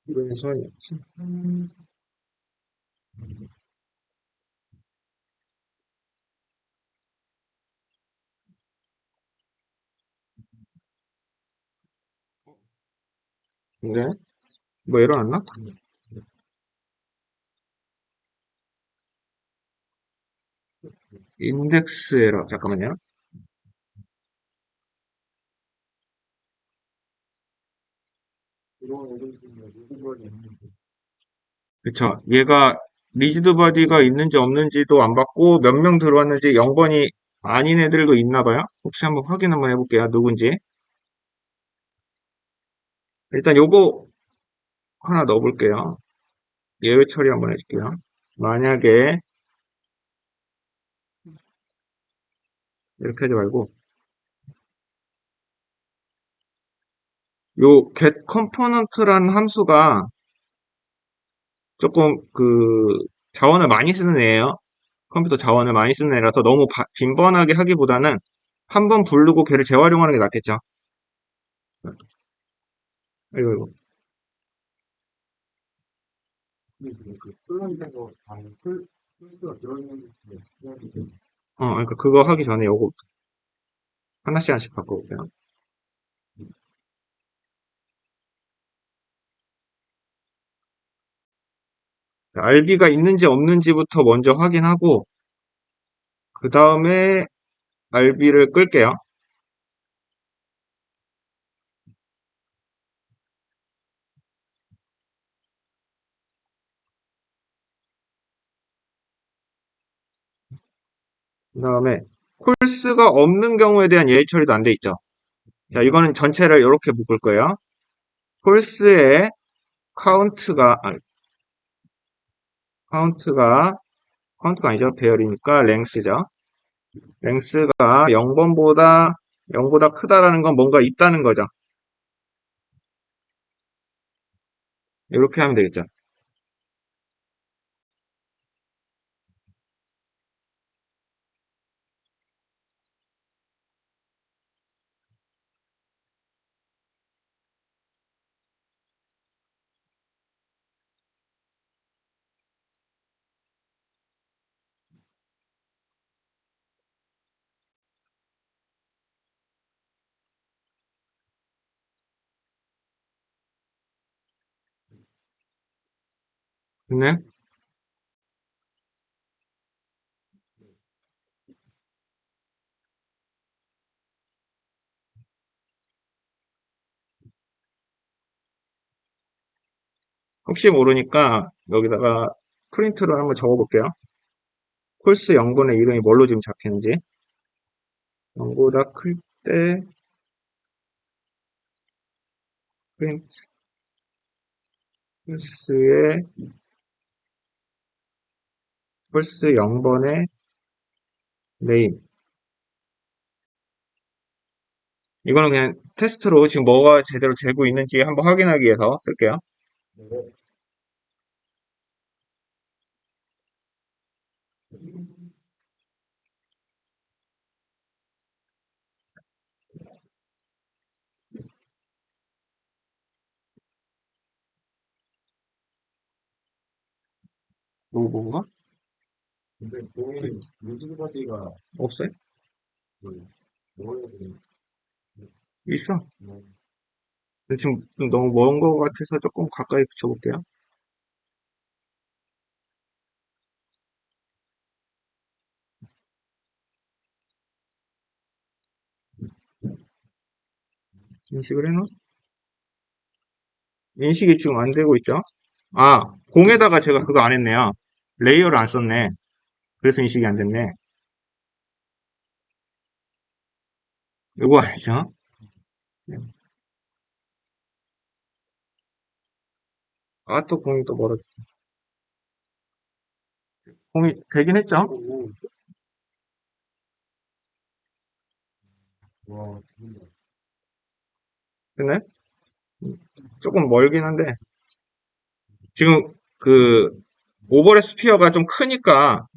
이거는 소원이 없지. 근데 뭐 에러 안 나? 인덱스 에러 잠깐만요. 그쵸. 얘가 리지드 바디가 있는지 없는지도 안 봤고 몇 명 들어왔는지 0번이 아닌 애들도 있나 봐요. 혹시 한번 확인 한번 해볼게요. 누군지. 일단 요거 하나 넣어볼게요. 예외 처리 한번 해줄게요. 만약에 이렇게 하지 말고 요 get component라는 함수가 조금 자원을 많이 쓰는 애예요. 컴퓨터 자원을 많이 쓰는 애라서 너무 빈번하게 하기보다는 한 번 부르고 걔를 재활용하는 게 낫겠죠. 이거 이거. 그러니까 그거 하기 전에 요거 하나씩 하나씩 바꿔볼게요. RB가 있는지 없는지부터 먼저 확인하고 그 다음에 RB를 끌게요. 그 다음에 콜스가 없는 경우에 대한 예의 처리도 안 돼 있죠. 자, 이거는 전체를 이렇게 묶을 거예요. 콜스의 카운트가 아니, 카운트가 카운트가 아니죠. 배열이니까 랭스죠. 랭스가 0보다 크다라는 건 뭔가 있다는 거죠. 이렇게 하면 되겠죠. 네. 혹시 모르니까 여기다가 프린트로 한번 적어볼게요. 콜스 0분의 이름이 뭘로 지금 잡히는지. 0보다 클 때 프린트 콜스의 콜스 0번의 네임. 이거는 그냥 테스트로 지금 뭐가 제대로 재고 있는지 한번 확인하기 위해서 쓸게요. 로고인가? 없어요? 있어. 근데 지금 좀 너무 먼 것 같아서 조금 가까이 붙여볼게요. 인식을 해놔? 인식이 지금 안 되고 있죠? 아, 공에다가 제가 그거 안 했네요. 레이어를 안 썼네. 그래서 인식이 안 됐네. 이거 알죠? 아, 또 공이 또 멀어졌어. 공이 되긴 했죠. 근데 조금 멀긴 한데 지금 그 오버랩 스피어가 좀 크니까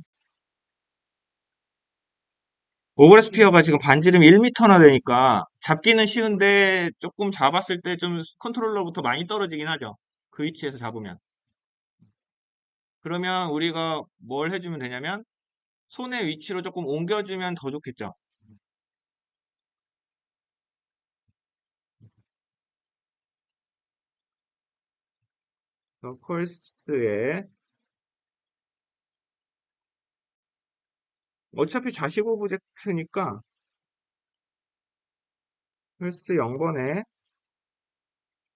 오버랩 스피어가 지금 반지름이 1m나 되니까 잡기는 쉬운데 조금 잡았을 때 좀 컨트롤러부터 많이 떨어지긴 하죠. 그 위치에서 잡으면. 그러면 우리가 뭘 해주면 되냐면 손의 위치로 조금 옮겨주면 더 좋겠죠. 컬스에 어차피 자식 오브젝트니까 컬스 0번에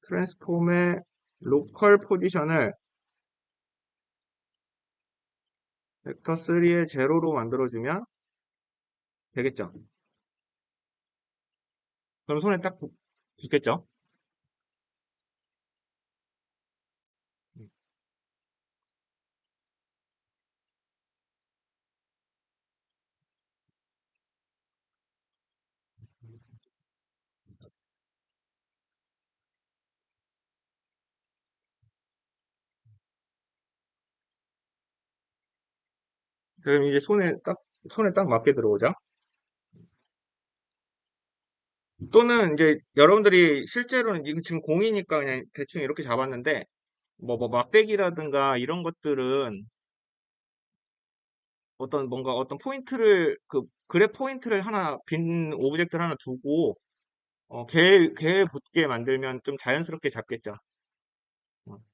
트랜스폼의 로컬 포지션을 벡터 3의 제로로 만들어주면 되겠죠. 그럼 손에 딱 붙겠죠. 그럼 이제 손에 딱 맞게 들어오죠. 또는 이제 여러분들이 실제로는 이거 지금 공이니까 그냥 대충 이렇게 잡았는데 뭐 막대기라든가 이런 것들은 어떤 포인트를 그 그랩 포인트를 하나 빈 오브젝트를 하나 두고 개에 붙게 만들면 좀 자연스럽게 잡겠죠.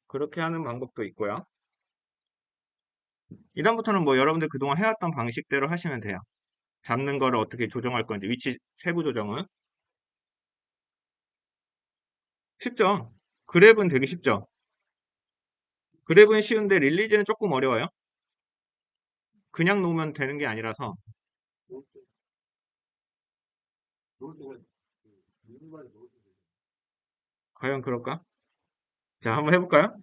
그렇게 하는 방법도 있고요. 이다음부터는 뭐 여러분들 그동안 해왔던 방식대로 하시면 돼요. 잡는 거를 어떻게 조정할 건지 위치 세부 조정은 쉽죠. 그랩은 되게 쉽죠. 그랩은 쉬운데 릴리즈는 조금 어려워요. 그냥 놓으면 되는 게 아니라서 과연 그럴까? 자, 한번 해볼까요?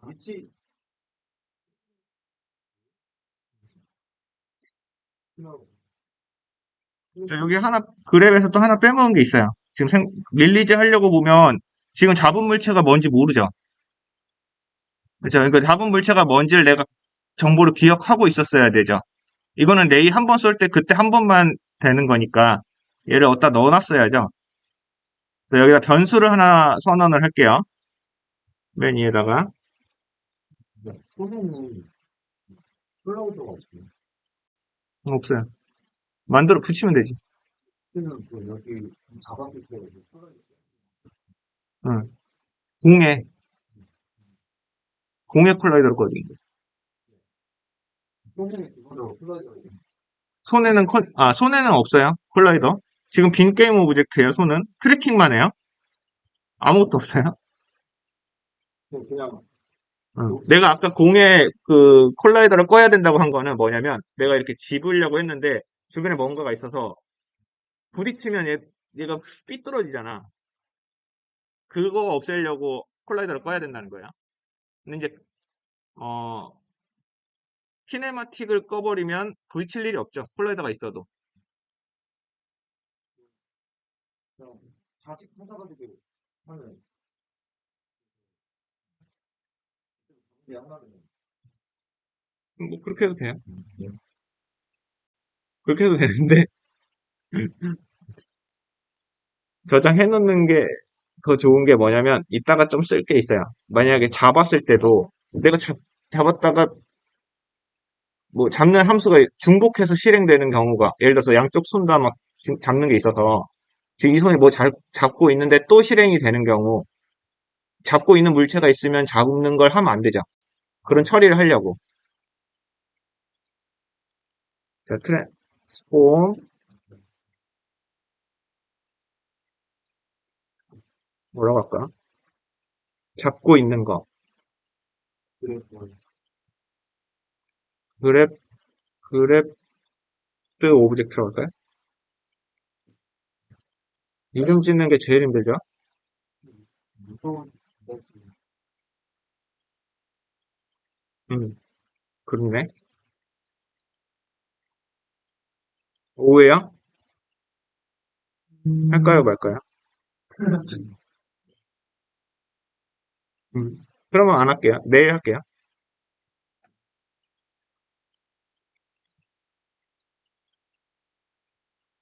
위치 자, 여기 하나 그랩에서 또 하나 빼먹은 게 있어요. 지금 릴리즈 하려고 보면 지금 잡은 물체가 뭔지 모르죠. 그렇죠. 그러니까 잡은 물체가 뭔지를 내가 정보를 기억하고 있었어야 되죠. 이거는 레이 한 번 쏠 때 그때 한 번만 되는 거니까 얘를 어디다 넣어놨어야죠. 그래서 여기다 변수를 하나 선언을 할게요. 맨 위에다가 없어요. 만들어 붙이면 되지. 응. 공에 공에 콜라이더를 꺼지. 손에는 없어요. 콜라이더. 지금 빈 게임 오브젝트예요. 손은 트래킹만 해요. 아무것도 없어요. 응. 내가 아까 공에 그 콜라이더를 꺼야 된다고 한 거는 뭐냐면 내가 이렇게 집으려고 했는데 주변에 뭔가가 있어서 부딪히면 얘가 삐뚤어지잖아. 그거 없애려고 콜라이더를 꺼야 된다는 거야. 근데 이제 어 키네마틱을 꺼버리면 부딪힐 일이 없죠. 콜라이더가 있어도. 뭐 그렇게 해도 돼요. 그렇게 해도 되는데 저장해 놓는 게 더 좋은 게 뭐냐면 이따가 좀 쓸 게 있어요. 만약에 잡았을 때도 내가 잡았다가 뭐 잡는 함수가 중복해서 실행되는 경우가 예를 들어서 양쪽 손 다 막 잡는 게 있어서 지금 이 손이 뭐 잡고 있는데 또 실행이 되는 경우 잡고 있는 물체가 있으면 잡는 걸 하면 안 되죠. 그런 처리를 하려고. 자, 트랜스폼 뭐라고 할까? 잡고 있는 거. 그랩, 그랩드 오브젝트라고 할까요? 이름 짓는 게 제일 힘들죠? 그렇네. 오해요? 할까요, 말까요? 그러면 안 할게요. 내일 할게요.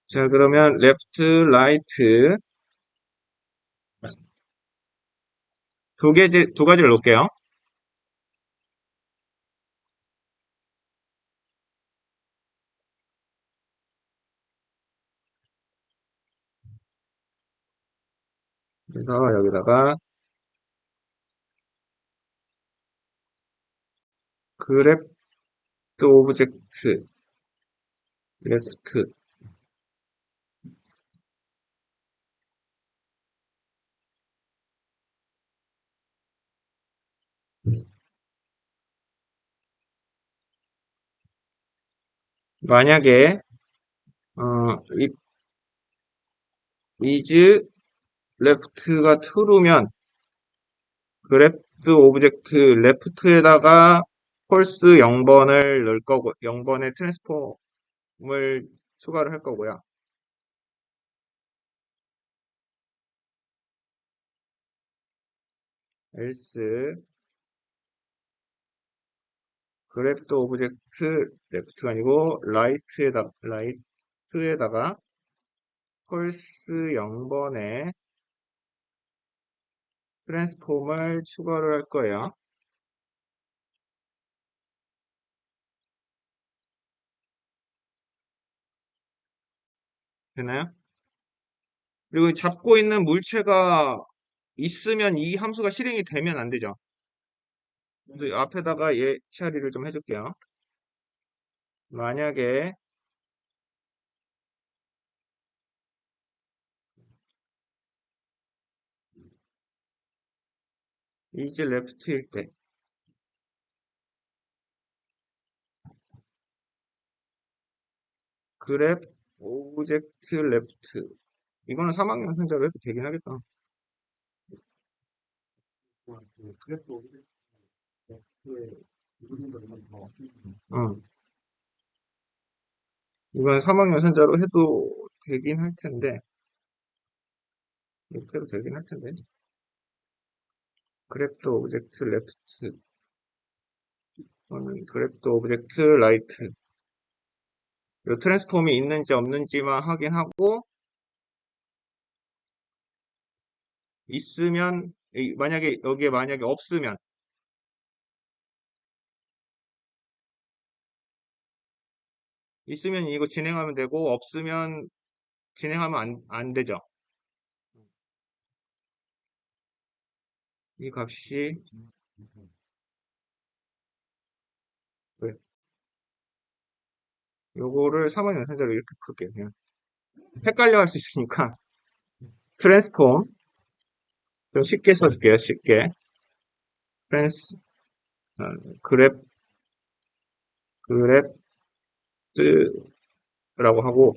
자, 그러면 left, right 두 가지를 놓을게요. 그래서 여기다가 grep object left 만약에 if is left가 true면 grep object left에다가 false 0번을 넣을 거고 0번의 트랜스폼을 추가를 할 거고요. else grep object left가 아니고 right에다가 false 0번의 트랜스폼을 추가를 할 거예요. 되나요? 그리고 잡고 있는 물체가 있으면 이 함수가 실행이 되면 안 되죠. 그래서 앞에다가 얘 처리를 좀 해줄게요. 만약에 is left일 때 grep object left 이거는 3학년 생자로 해도 되긴 하겠다. 어, 이건 3학년 생자로 해도 되긴 할 텐데 이렇게 해도 되긴 할 텐데 grep object left 또는 grep object right 이 트랜스폼이 있는지 없는지만 확인하고 있으면 만약에 여기에 만약에 있으면 이거 진행하면 되고 없으면 진행하면 안 되죠. 이 값이 왜? 요거를 3번 연산자로 이렇게 풀게요. 그냥 헷갈려 할 수 있으니까 트랜스폼 좀 쉽게 써줄게요. 쉽게 트랜스 어, 그래프 그래프라고 하고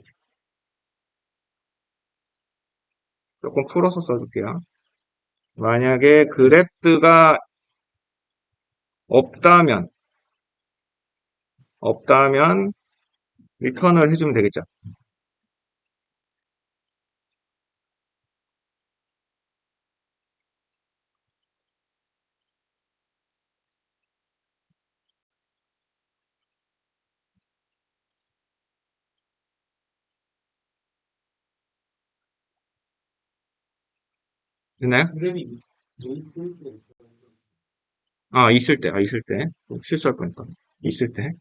조금 풀어서 써줄게요. 만약에 그래프가 없다면 리턴을 해주면 되겠죠. 됐나요? 있을 때. 실수할 뻔했다. 있을 때.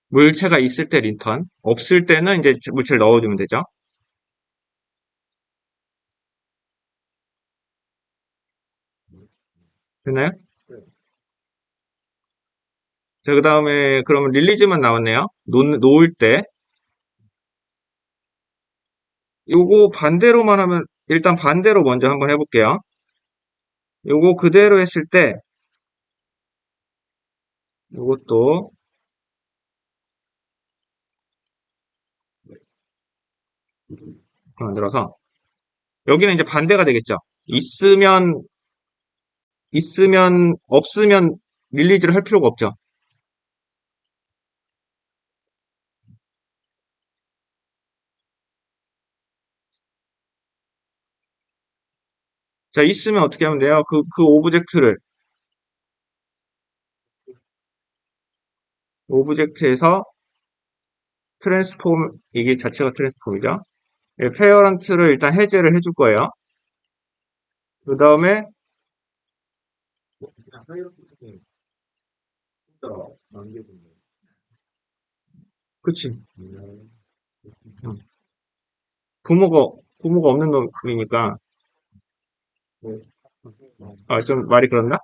물체가 있을 때 리턴. 없을 때는 이제 물체를 넣어주면 되죠. 됐나요? 자, 그 다음에 그러면 릴리즈만 나왔네요. 놓을 때. 요거 반대로만 하면, 일단 반대로 먼저 한번 해볼게요. 요거 그대로 했을 때, 요것도 만들어서, 여기는 이제 반대가 되겠죠. 있으면, 없으면 릴리즈를 할 필요가 없죠. 자, 있으면 어떻게 하면 돼요? 그 오브젝트에서 트랜스폼, 이게 자체가 트랜스폼이죠. 페어런트를 일단 해제를 해줄 거예요. 그 다음에, 그치. 음. 부모가 없는 놈이니까, 아, 좀 말이 그렇나?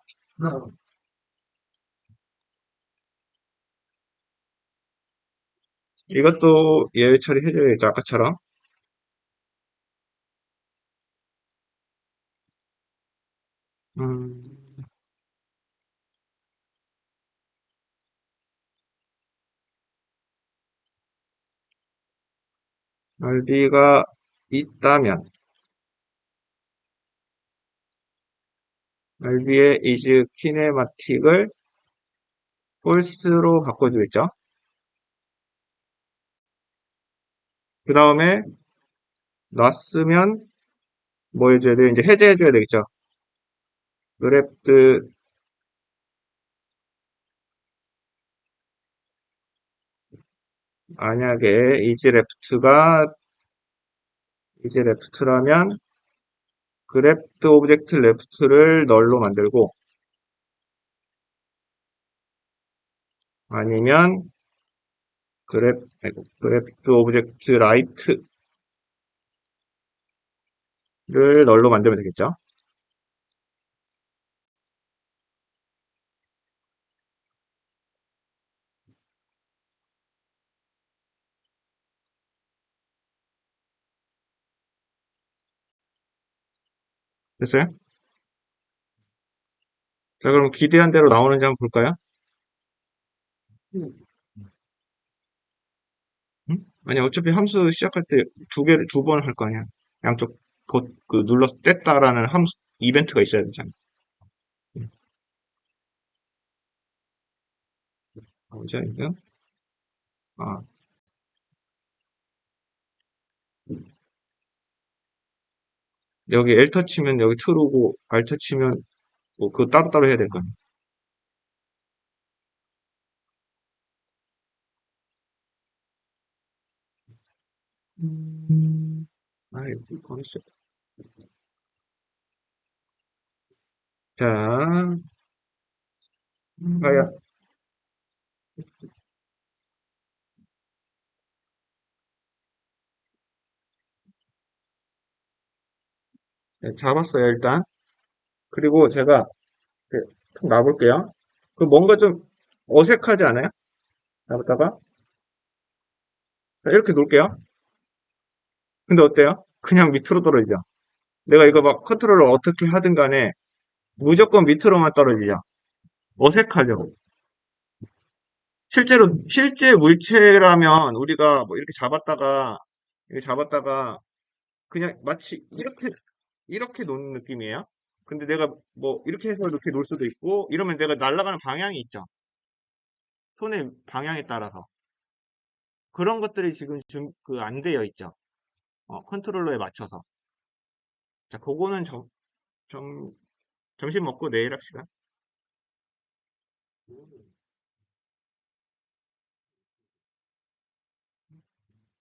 이것도 예외 처리해줘야죠, 아까처럼. 음, 넓이가 있다면, 넓이의 is kinematic을 false로 바꿔주겠죠. 그 다음에, 놨으면, 뭐 해줘야 돼? 이제 해제해줘야 되겠죠. 그래프트, 만약에 is left라면, 그래프트 오브젝트 left를 널로 만들고, 아니면, 그래프트 오브젝트 right를 널로 만들면 되겠죠. 됐어요? 자, 그럼 기대한 대로 나오는지 한번 볼까요? 응? 아니, 어차피 함수 시작할 때 두 번 할 거 아니야. 양쪽, 눌러서 뗐다라는 함수, 이벤트가 있어야 되잖아. 응. 보자, 이거. 아, 여기 L 터치면 여기 true고, R 터치면, 뭐, 그거 따로따로 해야 될 거 아니야. 아이, 보냈어. 자, 아야, 네, 잡았어요, 일단. 그리고 제가, 톡 놔볼게요. 그 뭔가 좀 어색하지 않아요? 잡았다가? 자, 이렇게 놓을게요. 근데 어때요? 그냥 밑으로 떨어지죠? 내가 이거 막 컨트롤을 어떻게 하든 간에 무조건 밑으로만 떨어지죠? 어색하죠? 실제 물체라면 우리가 뭐 이렇게 잡았다가 그냥 마치 이렇게 놓는 느낌이에요. 근데 내가 뭐 이렇게 해서 이렇게 놓을 수도 있고 이러면 내가 날아가는 방향이 있죠. 손의 방향에 따라서. 그런 것들이 지금 안 되어 있죠. 컨트롤러에 맞춰서. 자, 그거는 점, 점심 먹고 내일 합시다.